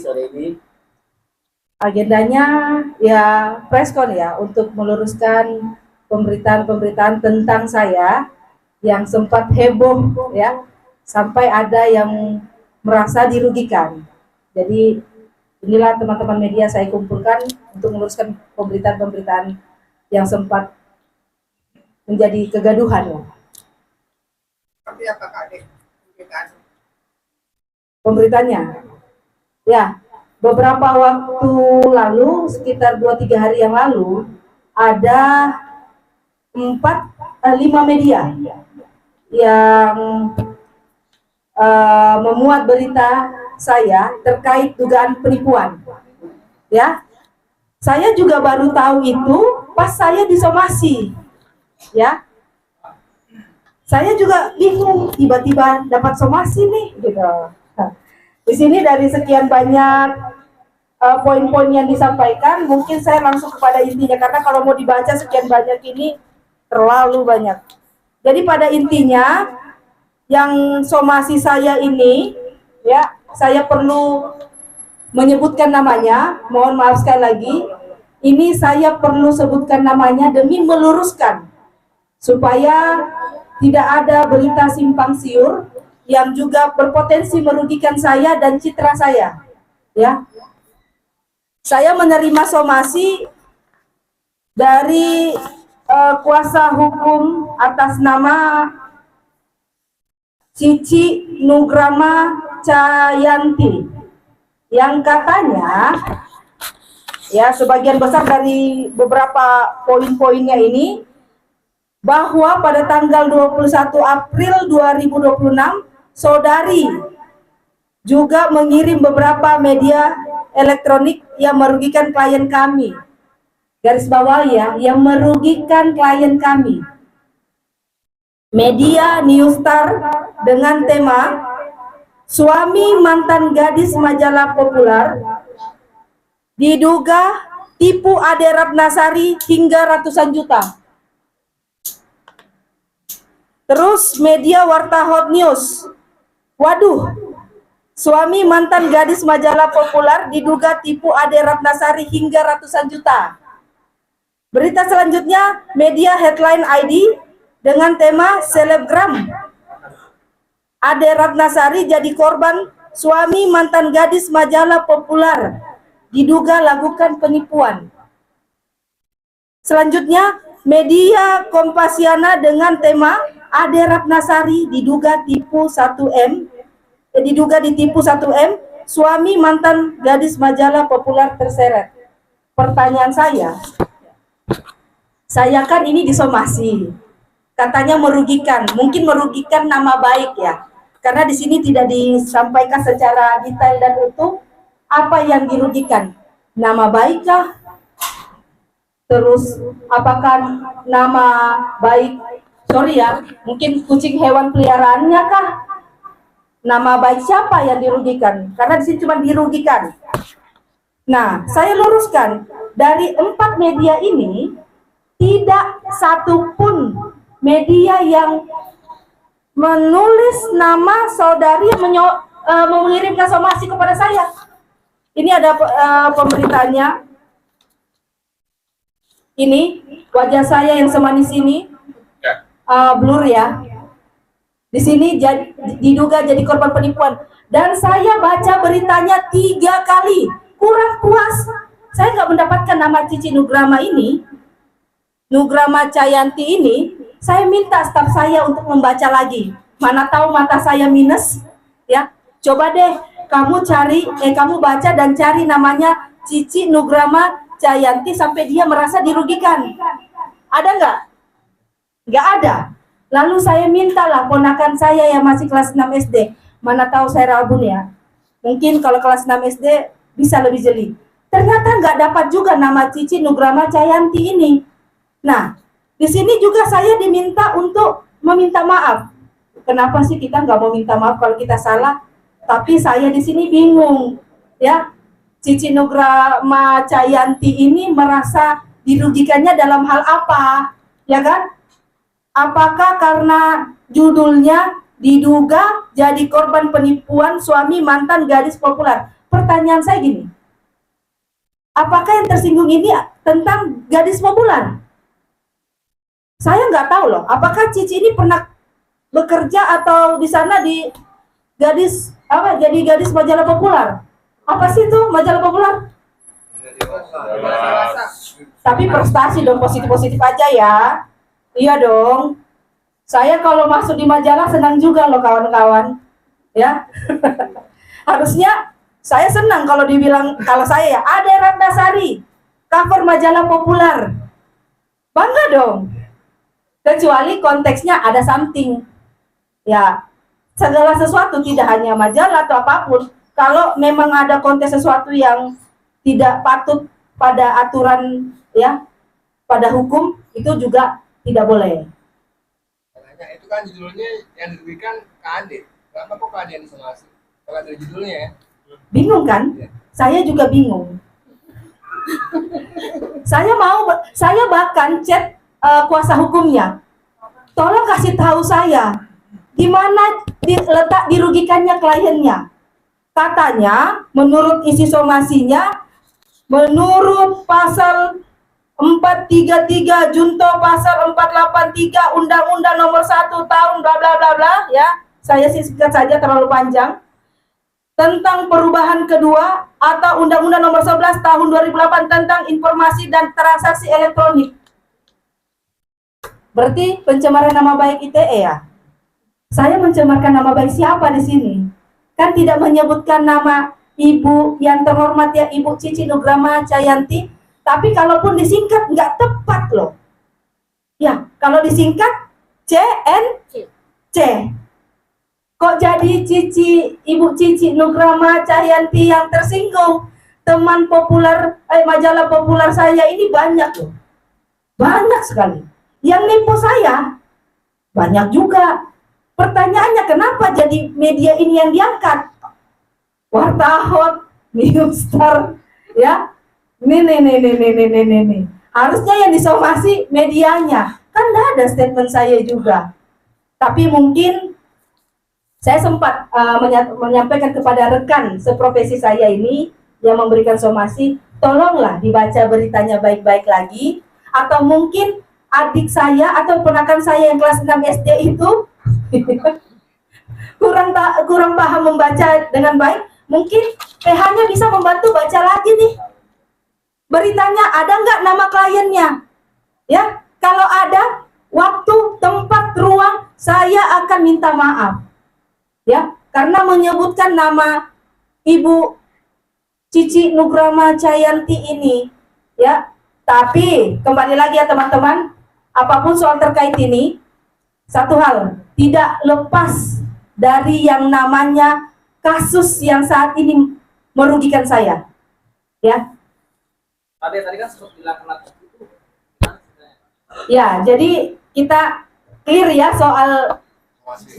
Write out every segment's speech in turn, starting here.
sore ini? Agendanya ya preskon ya, untuk meluruskan pemberitaan-pemberitaan tentang saya yang sempat heboh ya, sampai ada yang merasa dirugikan. Jadi inilah teman-teman media saya kumpulkan untuk meluruskan pemberitaan-pemberitaan yang sempat menjadi kegaduhan ya. Seperti apa Kak Ade? Pemberitaannya ya, beberapa waktu lalu, sekitar 2-3 hari yang lalu, ada 5 media yang memuat berita saya terkait dugaan penipuan. Ya, saya juga baru tahu itu pas saya disomasi. Ya, saya juga bingung, tiba-tiba dapat somasi nih, gitu. Nah, di sini dari sekian banyak poin-poin yang disampaikan, mungkin saya langsung kepada intinya, karena kalau mau dibaca sekian banyak ini terlalu banyak. Jadi pada intinya, yang somasi saya ini, ya, saya perlu menyebutkan namanya, mohon maaf sekali lagi, ini saya perlu sebutkan namanya demi meluruskan, supaya tidak ada berita simpang siur yang juga berpotensi merugikan saya dan citra saya, ya. Saya menerima somasi dari kuasa hukum atas nama Cici Nugrama Cayanti, yang katanya, ya, sebagian besar dari beberapa poin-poinnya ini, bahwa pada tanggal 21 April 2026 saudari juga mengirim beberapa media elektronik yang merugikan klien kami. Garis bawah ya, yang merugikan klien kami. Media Newstar dengan tema suami mantan gadis majalah populer diduga tipu Ade Ratnasari hingga ratusan juta. Terus media Warta Hot News, waduh, suami mantan gadis majalah populer diduga tipu Ade Ratnasari hingga ratusan juta. Berita selanjutnya, media Headline ID dengan tema selebgram Ade Ratnasari jadi korban suami mantan gadis majalah populer diduga lakukan penipuan. Selanjutnya, media Kompasiana dengan tema Ade Ratnasari diduga ditipu 1M, suami mantan gadis majalah populer terseret. Pertanyaan saya kan ini disomasi, katanya merugikan, mungkin merugikan nama baik ya, karena di sini tidak disampaikan secara detail dan utuh apa yang dirugikan, nama baik kah? Terus apakah nama baik, sorry ya, mungkin kucing hewan peliharaannya kah? Nama baik siapa yang dirugikan? Karena di sini cuma dirugikan. Nah, saya luruskan, dari 4 media ini tidak satupun media yang menulis nama saudari yang mengirimkan somasi kepada saya. Ini ada pemberitaannya. Ini wajah saya yang semanis ini, blur ya. Di sini diduga jadi korban penipuan, dan saya baca beritanya 3 kali, kurang puas. Saya nggak mendapatkan nama Cici Nugrama ini, Nugrama Cayanti ini. Saya minta staf saya untuk membaca lagi. Mana tahu mata saya minus, ya. Coba deh kamu baca dan cari namanya Cici Nugrama Cayanti sampai dia merasa dirugikan. Ada nggak? Nggak ada. Lalu saya mintalah ponakan saya yang masih kelas 6 SD. Mana tahu saya rabun ya. Mungkin kalau kelas 6 SD bisa lebih jeli. Ternyata nggak dapat juga nama Cici Nugrama Cayanti ini. Nah, di sini juga saya diminta untuk meminta maaf. Kenapa sih kita nggak mau minta maaf kalau kita salah? Tapi saya di sini bingung, ya. Cici Nugrama Cayanti ini merasa dirugikannya dalam hal apa, ya kan? Apakah karena judulnya diduga jadi korban penipuan suami mantan gadis populer? pertanyaan saya gini, apakah yang tersinggung ini tentang gadis populer? Saya nggak tahu loh, apakah Cici ini pernah bekerja atau di sana di gadis apa? Jadi gadis majalah populer. Apa sih itu majalah populer? Tapi prestasi dong, positif-positif aja ya. Iya dong. Saya kalau masuk di majalah senang juga loh kawan-kawan. Ya. Harusnya saya senang kalau dibilang, kalau saya ya, Ade Ratnasari, cover majalah populer. Bangga dong. Kecuali konteksnya ada something. Ya, segala sesuatu, tidak hanya majalah atau apapun. Kalau memang ada konteks sesuatu yang tidak patut pada aturan, ya, pada hukum, itu juga tidak boleh. Makanya itu kan judulnya yang diberikan ke Ade. Kenapa kok ke Ade yang disomasi? Kalau dari judulnya ya. Bingung kan? Saya juga bingung. Saya bahkan chat kuasa hukumnya. Tolong kasih tahu saya di mana letak dirugikannya kliennya. Katanya menurut isi somasinya, menurut pasal 433 junto pasal 483 Undang-Undang Nomor 1 Tahun bla bla bla bla, ya. Saya singkat saja, terlalu panjang. Tentang perubahan kedua atau Undang-Undang Nomor 11 Tahun 2008 tentang informasi dan transaksi elektronik. Berarti pencemaran nama baik ITE ya? Saya mencemarkan nama baik siapa di sini? Kan tidak menyebutkan nama Ibu yang terhormat ya, Ibu Cici Nugrama Cayanti. Tapi kalaupun disingkat nggak tepat loh. Ya, kalau disingkat CNC. Kok jadi Ibu Cici Nugrama Cayanti yang tersinggung? Teman populer, majalah populer saya ini banyak loh. Banyak sekali. Yang nipu saya banyak juga. Pertanyaannya, kenapa jadi media ini yang diangkat? Warta Hot, Newstar, ya. Nih. Harusnya yang disomasi medianya. Kan nggak ada statement saya juga. Tapi mungkin saya sempat menyampaikan kepada rekan seprofesi saya ini yang memberikan somasi, tolonglah dibaca beritanya baik-baik lagi. Atau mungkin adik saya atau ponakan saya yang kelas 6 SD itu kurang paham membaca dengan baik, mungkin PH-nya bisa membantu baca lagi nih. Beritanya ada nggak nama kliennya? Ya, kalau ada, waktu, tempat, ruang, saya akan minta maaf. Ya, karena menyebutkan nama Ibu Cici Nugrama Cayanti ini, ya. Tapi kembali lagi ya teman-teman, apapun soal terkait ini, satu hal, tidak lepas dari yang namanya kasus yang saat ini merugikan saya. Ya. Tadi kan sempat bilang kenapa itu. Ya, jadi kita clear ya soal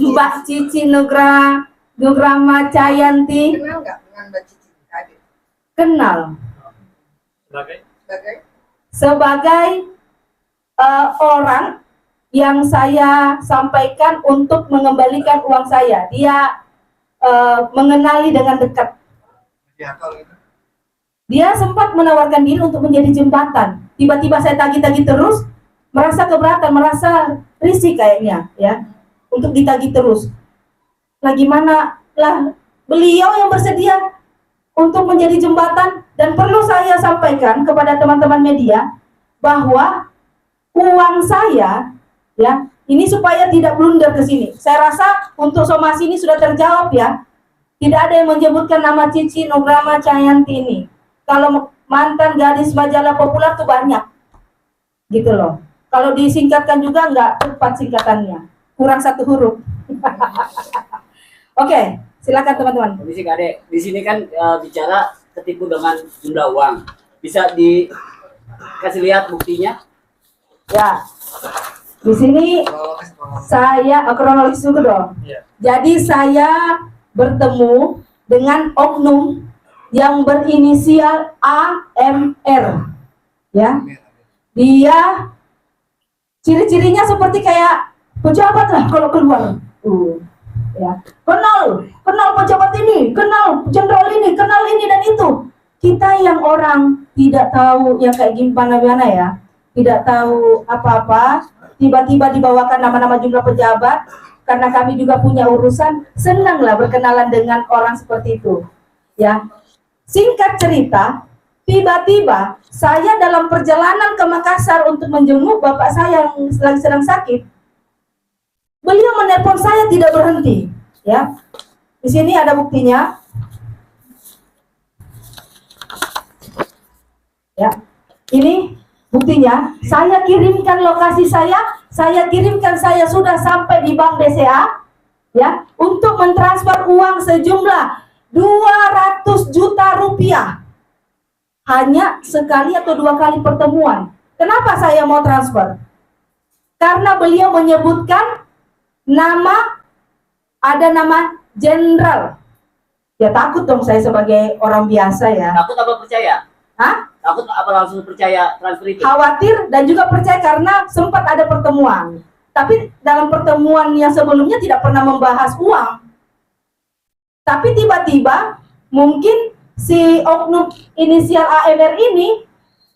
Mbak Cici Nugrama Cayanti. Kenal nggak dengan Mbak Cici Ade? Kenal. Sebagai orang yang saya sampaikan untuk mengembalikan uang saya. Dia mengenali dengan dekat. Dia sempat menawarkan diri untuk menjadi jembatan. Tiba-tiba saya tagih-tagih terus, merasa keberatan, merasa risih kayaknya, ya, untuk ditagih terus. Lah gimana lah, beliau yang bersedia untuk menjadi jembatan. Dan perlu saya sampaikan kepada teman-teman media bahwa uang saya, ya, ini supaya tidak blunder ke sini. Saya rasa untuk somasi ini sudah terjawab ya. Tidak ada yang menyebutkan nama Cici Nugrama Cayanti ini. Kalau mantan gadis majalah populer tuh banyak, gitu loh. Kalau disingkatkan juga nggak tepat singkatannya, kurang satu huruf. Oke, silakan teman-teman. Komisi Kade, di sini kan bicara ketipu dengan jumlah uang. Bisa dikasih lihat buktinya? Ya, di sini saya kronologis dulu dong. Jadi saya bertemu dengan oknum yang berinisial AMR, ya. Dia ciri-cirinya seperti kayak pejabat lah kalau keluar. Ya, kenal pejabat ini, kenal jenderal ini, kenal ini dan itu. Kita yang orang tidak tahu yang kayak gimana ya, tidak tahu apa-apa, tiba-tiba dibawakan nama-nama jumlah pejabat, karena kami juga punya urusan, senanglah berkenalan dengan orang seperti itu. Ya, singkat cerita, tiba-tiba saya dalam perjalanan ke Makassar untuk menjenguk bapak saya yang lagi sedang sakit. Beliau menelpon saya tidak berhenti, ya. Di sini ada buktinya. Ya. Ini buktinya. Saya kirimkan lokasi saya kirimkan saya sudah sampai di Bank BCA, ya, untuk mentransfer uang sejumlah 200 juta rupiah. Hanya sekali atau 2 kali pertemuan. Kenapa saya mau transfer? Karena beliau menyebutkan ada nama jenderal. Ya takut dong saya sebagai orang biasa ya. Takut apa percaya? Hah? Takut apa langsung percaya transfer itu? Khawatir dan juga percaya karena sempat ada pertemuan. Tapi dalam pertemuan yang sebelumnya tidak pernah membahas uang. Tapi tiba-tiba mungkin si oknum inisial AMR ini,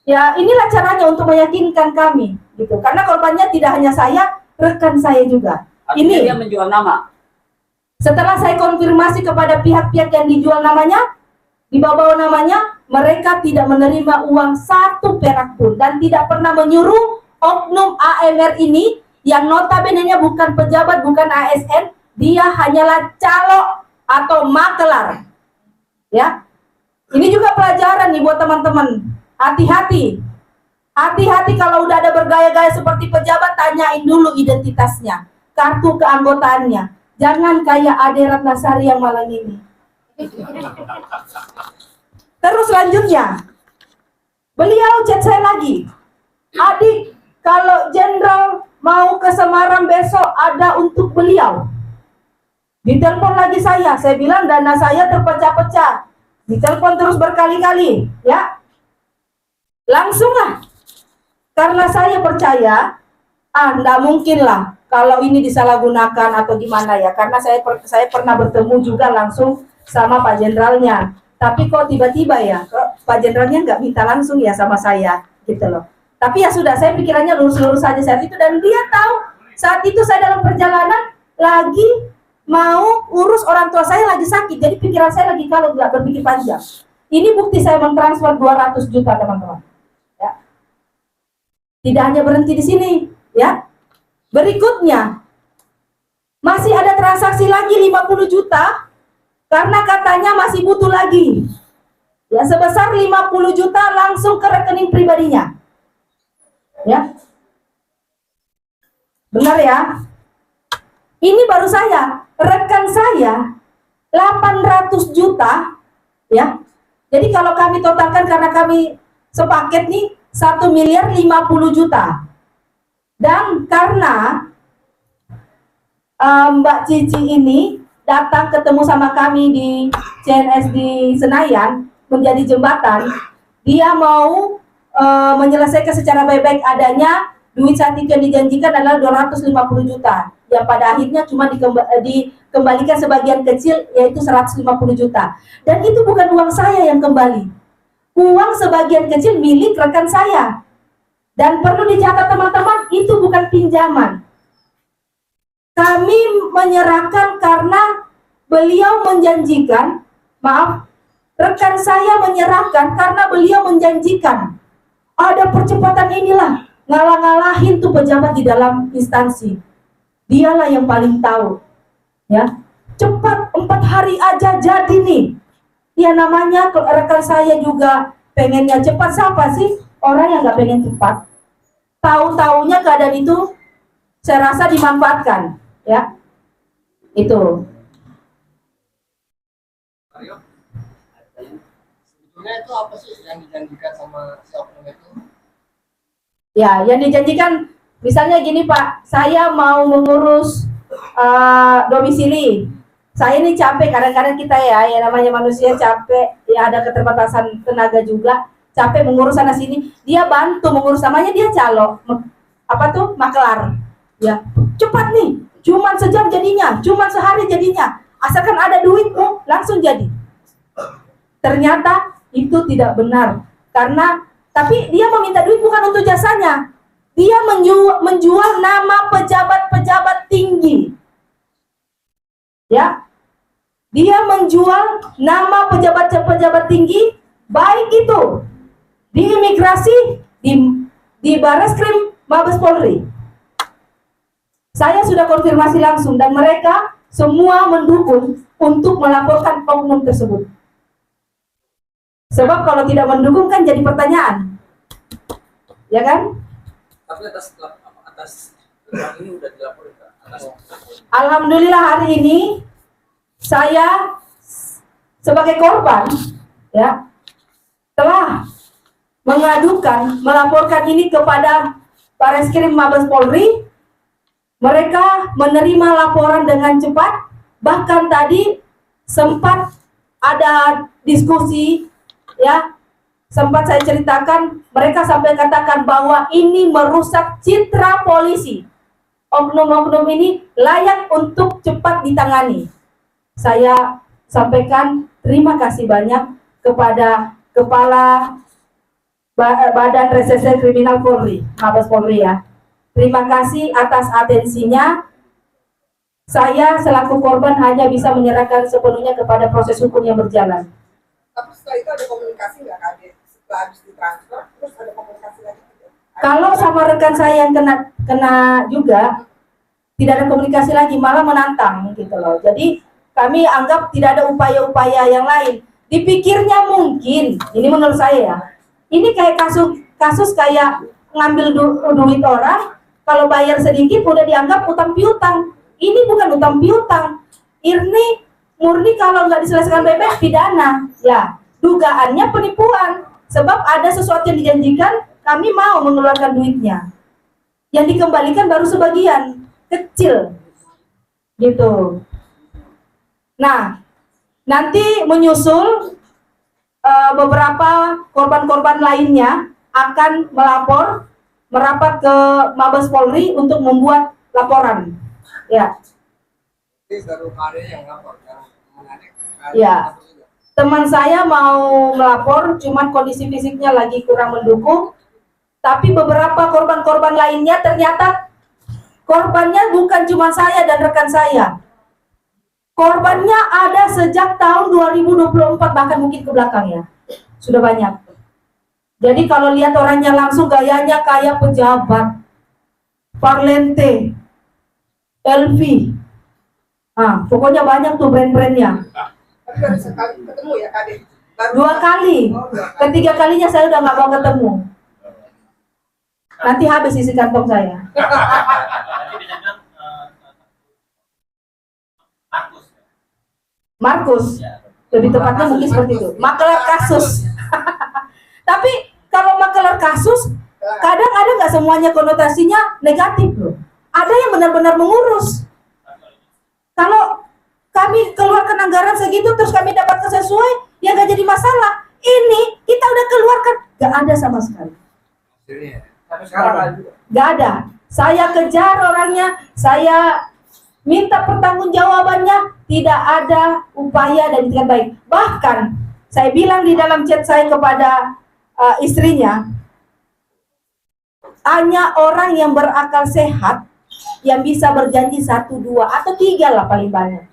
ya inilah caranya untuk meyakinkan kami, gitu. Karena korbannya tidak hanya saya, rekan saya juga. Artinya Ini dia menjual nama. setelah saya konfirmasi kepada pihak-pihak yang dijual namanya, dibawa namanya, mereka tidak menerima uang 1 perak pun dan tidak pernah menyuruh oknum AMR ini yang notabene-nya bukan pejabat, bukan ASN, dia hanyalah calo atau makelar. Ya. Ini juga pelajaran nih buat teman-teman. Hati-hati. Hati-hati kalau udah ada bergaya-gaya seperti pejabat, tanyain dulu identitasnya, kartu keanggotaannya. Jangan kayak Ade Ratnasari yang malam ini. Terus selanjutnya, beliau chat saya lagi. Adik, kalau jenderal mau ke Semarang besok ada untuk beliau. Ditelepon lagi saya bilang dana saya terpecah-pecah. Ditelepon terus berkali-kali, ya. Langsunglah. Karena saya percaya, enggak mungkin lah kalau ini disalahgunakan atau gimana ya, karena saya pernah bertemu juga langsung sama Pak Jenderalnya. Tapi kok tiba-tiba ya, kok Pak Jenderalnya nggak minta langsung ya sama saya, gitu loh. Tapi ya sudah, saya pikirannya lurus-lurus saja saat itu, dan dia tahu saat itu saya dalam perjalanan lagi mau urus orang tua saya lagi sakit, jadi pikiran saya lagi kalau nggak berpikir panjang. Ini bukti saya mentransfer 200 juta teman-teman. Ya. Tidak hanya berhenti di sini, ya. Berikutnya, masih ada transaksi lagi 50 juta, karena katanya masih butuh lagi. Ya, sebesar 50 juta langsung ke rekening pribadinya. Ya. Benar ya? Ini baru saya, rekan saya 800 juta, ya. Jadi kalau kami totalkan karena kami sepaket nih 1 miliar 50 juta. Dan karena Mbak Cici ini datang ketemu sama kami di CNS di Senayan menjadi jembatan, dia mau menyelesaikan secara baik-baik adanya. Duit saat itu yang dijanjikan adalah 250 juta, yang pada akhirnya cuma dikembalikan sebagian kecil, yaitu 150 juta. Dan itu bukan uang saya yang kembali, uang sebagian kecil milik rekan saya. Dan perlu dicatat teman-teman, itu bukan pinjaman. Kami menyerahkan karena beliau menjanjikan, maaf, rekan saya menyerahkan karena beliau menjanjikan. Ada percepatan inilah, ngalah-ngalahin tuh pejabat di dalam instansi. Dialah yang paling tahu. Ya, cepat 4 hari aja jadi nih. Ya namanya rekan saya juga pengennya cepat. Siapa sih orang yang nggak pengen cepat? Tahu-taunya keadaan itu saya rasa dimanfaatkan, ya. Itu. Mario, sebetulnya itu apa sih yang dijanjikan sama si oknum itu? Ya, yang dijanjikan misalnya gini Pak, saya mau mengurus domisili. Saya ini capek, kadang-kadang kita ya namanya manusia capek, ya ada keterbatasan tenaga juga, capek mengurus sana sini. Dia bantu mengurus, namanya dia calo, makelar. Ya, cepat nih, cuman sejam jadinya, cuman sehari jadinya. asalkan ada duitmu langsung jadi. Ternyata itu tidak benar, karena tapi dia meminta duit bukan untuk jasanya, dia menjual nama pejabat-pejabat tinggi, ya. Dia menjual nama pejabat-pejabat tinggi, baik itu di imigrasi, di Bareskrim Mabes Polri. Saya sudah konfirmasi langsung dan mereka semua mendukung untuk melaporkan oknum tersebut. Sebab kalau tidak mendukung kan jadi pertanyaan, ya kan? Tapi atas ini udah dilaporkan atas. Alhamdulillah hari ini saya sebagai korban, ya, telah melaporkan ini kepada Bareskrim Mabes Polri. Mereka menerima laporan dengan cepat, bahkan tadi sempat ada diskusi, ya, sempat saya ceritakan, mereka sampai katakan bahwa ini merusak citra polisi. Oknum-oknum ini layak untuk cepat ditangani. Saya sampaikan terima kasih banyak kepada Kepala Badan Reserse Kriminal Polri, Mabes Polri, ya. Terima kasih atas atensinya. Saya selaku korban hanya bisa menyerahkan sepenuhnya kepada proses hukum yang berjalan. Tapi setelah itu ada komunikasi nggak Kak Ade? Setelah habis ditransfer, terus ada komunikasi lagi? Kalau sama rekan saya yang kena juga, tidak ada komunikasi lagi, malah menantang gitu loh. Jadi kami anggap tidak ada upaya-upaya yang lain. Dipikirnya mungkin, ini menurut saya ya, ini kayak kasus kayak ngambil duit orang, kalau bayar sedikit udah dianggap utang piutang. Ini bukan utang piutang, ini murni kalau nggak diselesaikan bebas pidana. Ya, dugaannya penipuan. Sebab ada sesuatu yang dijanjikan, kami mau mengeluarkan duitnya. Yang dikembalikan baru sebagian kecil, gitu. Nah, nanti menyusul beberapa korban-korban lainnya akan merapat ke Mabes Polri untuk membuat laporan. Ya. Ini baru Kak Ade yang lapor, yang menarik. Ya. Teman saya mau melapor, cuman kondisi fisiknya lagi kurang mendukung. Tapi beberapa korban-korban lainnya ternyata korbannya bukan cuma saya dan rekan saya. Korbannya ada sejak tahun 2024, bahkan mungkin ke belakang ya. Sudah banyak. Jadi kalau lihat orangnya langsung gayanya kayak pejabat, Parlente, LV, pokoknya banyak tuh brand-brandnya. Tapi baru sekali ketemu ya Kak Ade? Baru 2 kali, ketiga kalinya saya udah nggak mau ketemu. Nanti habis isi kantong saya. Nanti bisa bilang Markus, lebih tepatnya mungkin seperti itu. Makelar kasus. Tapi kalau makelar kasus, kadang ada nggak semuanya konotasinya negatif loh. Ada yang benar-benar mengurus. Kalau kami keluarkan anggaran segitu terus kami dapatkan sesuai, ya nggak jadi masalah. Ini kita udah keluarkan, nggak ada sama sekali. Tapi sekarang Nggak ada. Saya kejar orangnya, saya minta pertanggungjawabannya, tidak ada upaya dan itikat baik. Bahkan saya bilang di dalam chat saya kepada istrinya, hanya orang yang berakal sehat yang bisa berjanji 1, 2, atau 3 lah paling banyak.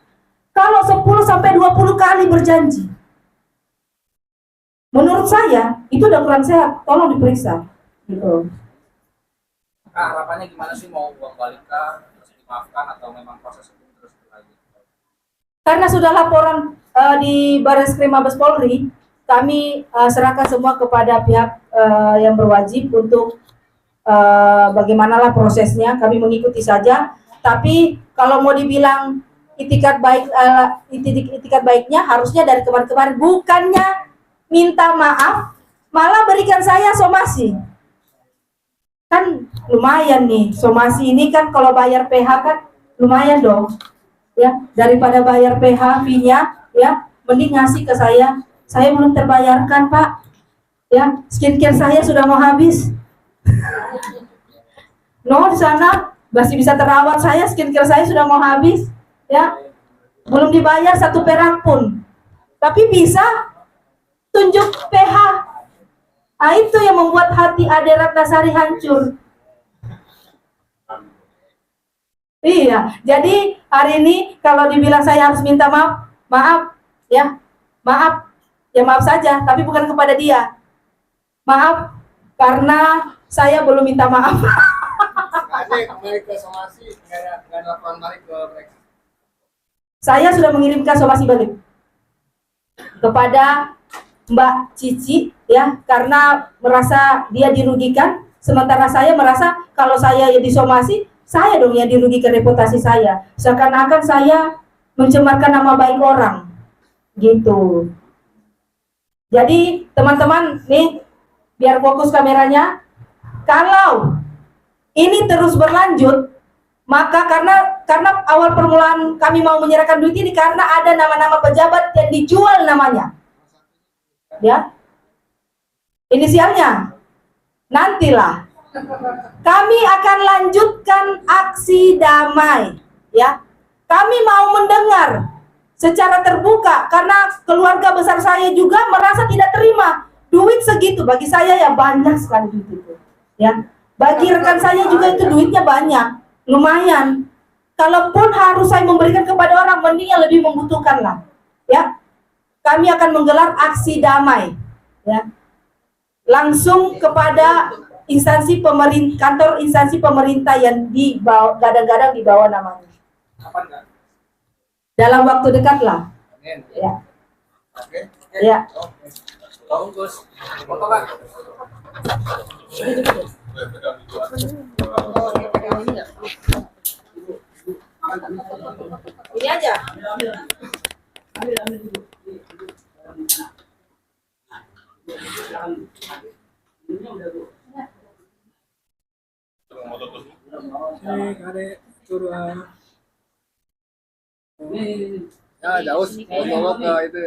Kalau 10 sampai 20 kali berjanji, menurut saya itu udah kurang sehat. Tolong diperiksa. Gitu. Kak, harapannya gimana sih, mau uang balik kah, terus dimaafkan atau memang proses hukum terus berlanjut? Karena sudah laporan di Bareskrim Mabes Polri, kami serahkan semua kepada pihak yang berwajib untuk bagaimanalah prosesnya. Kami mengikuti saja. Tapi kalau mau dibilang itikat baiknya harusnya dari kemarin-kemarin, bukannya minta maaf, malah berikan saya somasi. Kan lumayan nih, somasi ini kan kalau bayar PH kan lumayan dong. Ya, daripada bayar PH fee-nya, ya, mending ngasih ke saya. Saya belum terbayarkan, Pak. Ya, skincare saya sudah mau habis. No, di sana masih bisa terawat, saya skincare saya sudah mau habis. Ya, belum dibayar 1 perak pun, tapi bisa tunjuk PH. Ah, itu yang membuat hati Ade Ratnasari hancur. Iya, jadi hari ini kalau dibilang saya harus minta maaf, maaf ya, maaf saja, tapi bukan kepada dia. Maaf karena saya belum minta maaf. Ade kembali ke somasi, nggak ada laporan balik ke mereka. Saya sudah mengirimkan somasi balik kepada Mbak Cici ya, karena merasa dia dirugikan, sementara saya merasa kalau saya ya disomasi, saya dong yang dirugikan reputasi saya, seakan-akan saya mencemarkan nama baik orang gitu. Jadi teman-teman nih, biar fokus kameranya, kalau ini terus berlanjut, maka karena awal permulaan kami mau menyerahkan duit ini karena ada nama-nama pejabat yang dijual namanya, ya, inisialnya. Nantilah kami akan lanjutkan aksi damai, ya. Kami mau mendengar secara terbuka karena keluarga besar saya juga merasa tidak terima duit segitu. Bagi saya ya banyak sekali duit itu, ya. Bagi rekan saya juga itu duitnya banyak, lumayan. Kalaupun harus saya memberikan kepada orang, mending yang lebih membutuhkan lah, ya. Kami akan menggelar aksi damai, ya, langsung kepada instansi pemerintah, kantor instansi pemerintah yang gadang-gadang di bawah namanya. Kapan kan? Dalam waktu dekat lah, Amin. ya. Oke. Ya. Oke. Tolong Gus. Foto kan? Ini aja. Ya, jauh. Bawa ke itu.